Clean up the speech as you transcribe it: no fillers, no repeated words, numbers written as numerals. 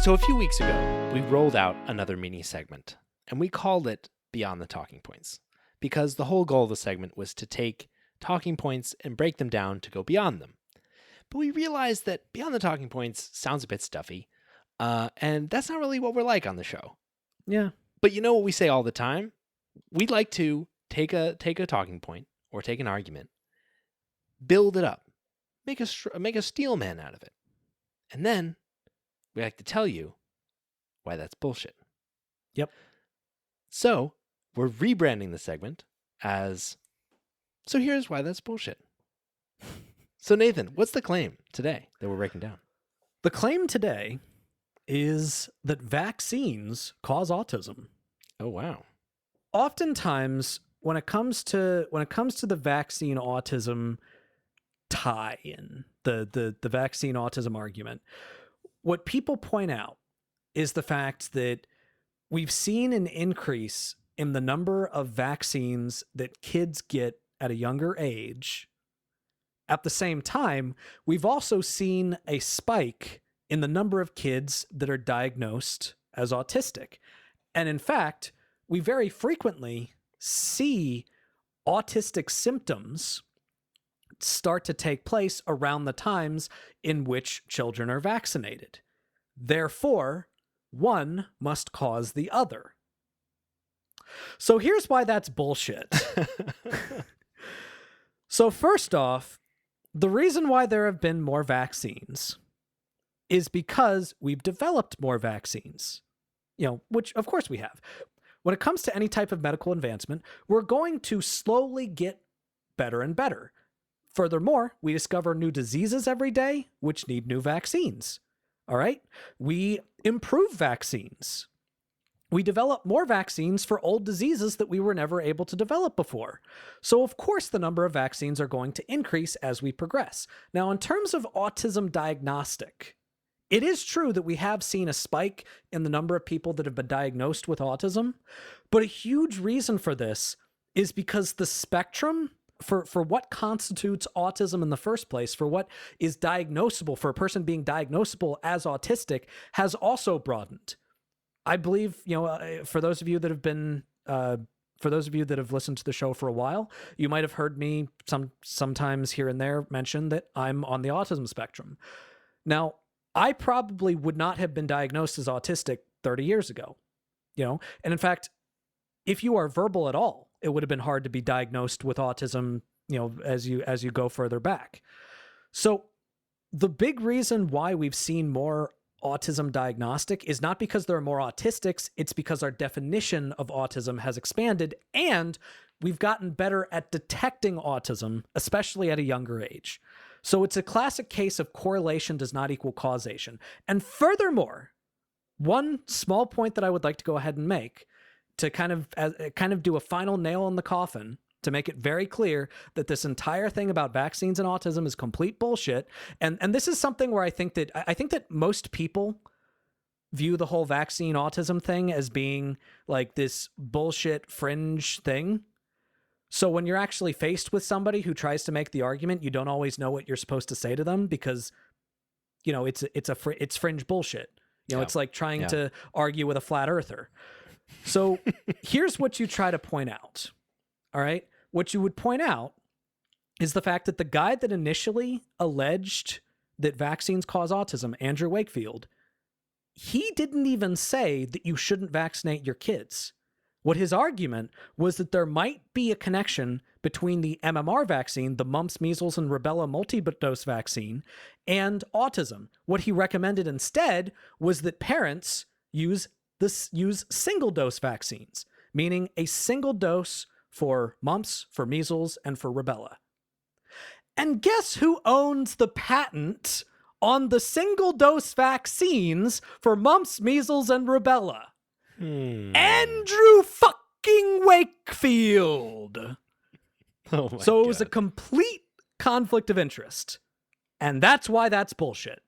So a few weeks ago, we rolled out another mini segment, and we called it Beyond the Talking Points, because the whole goal of the segment was to take talking points and break them down to go beyond them. But we realized that Beyond the Talking Points sounds a bit stuffy, and that's not really what we're like on the show. Yeah. But you know what we say all the time? We'd like to take a talking point or take an argument, build it up, make a steel man out of it, and then we like to tell you why that's bullshit. Yep. So we're rebranding the segment as So Here's Why That's Bullshit. So Nathan, what's the claim today that we're breaking down? The claim today is that vaccines cause autism. Oh wow. Oftentimes, when it comes to the vaccine autism tie-in, the vaccine autism argument, what people point out is the fact that we've seen an increase in the number of vaccines that kids get at a younger age. At the same time, we've also seen a spike in the number of kids that are diagnosed as autistic. And in fact, we very frequently see autistic symptoms start to take place around the times in which children are vaccinated. Therefore, one must cause the other. So here's why that's bullshit. So first off, the reason why there have been more vaccines is because we've developed more vaccines, which of course we have. When it comes to any type of medical advancement, we're going to slowly get better and better. Furthermore, we discover new diseases every day, which need new vaccines. All right? We improve vaccines. We develop more vaccines for old diseases that we were never able to develop before. So, of course, the number of vaccines are going to increase as we progress. Now, in terms of autism diagnostic, it is true that we have seen a spike in the number of people that have been diagnosed with autism, but a huge reason for this is because the spectrum for what constitutes autism in the first place, for what is diagnosable, for a person being diagnosable as autistic, has also broadened. I believe, for those of you that have listened to the show for a while, you might have heard me sometimes here and there mention that I'm on the autism spectrum. Now, I probably would not have been diagnosed as autistic 30 years ago, and in fact, if you are verbal at all, it would have been hard to be diagnosed with autism, as you go further back. So the big reason why we've seen more autism diagnostic is not because there are more autistics, it's because our definition of autism has expanded and we've gotten better at detecting autism, especially at a younger age. So it's a classic case of correlation does not equal causation. And furthermore, one small point that I would like to go ahead and make to kind of do a final nail in the coffin, to make it very clear that this entire thing about vaccines and autism is complete bullshit. And this is something where I think that most people view the whole vaccine autism thing as being like this bullshit fringe thing. So when you're actually faced with somebody who tries to make the argument, you don't always know what you're supposed to say to them because, it's fringe bullshit. It's like trying to argue with a flat earther. So here's what you try to point out. All right. What you would point out is the fact that the guy that initially alleged that vaccines cause autism, Andrew Wakefield, he didn't even say that you shouldn't vaccinate your kids. What his argument was that there might be a connection between the MMR vaccine, the mumps, measles, and rubella multi-dose vaccine, and autism. What he recommended instead was that parents use single-dose vaccines, meaning a single dose for mumps, for measles, and for rubella. And guess who owns the patent on the single-dose vaccines for mumps, measles, and rubella? Andrew fucking Wakefield. Oh my So it was God. a complete conflict of interest. And that's why that's bullshit.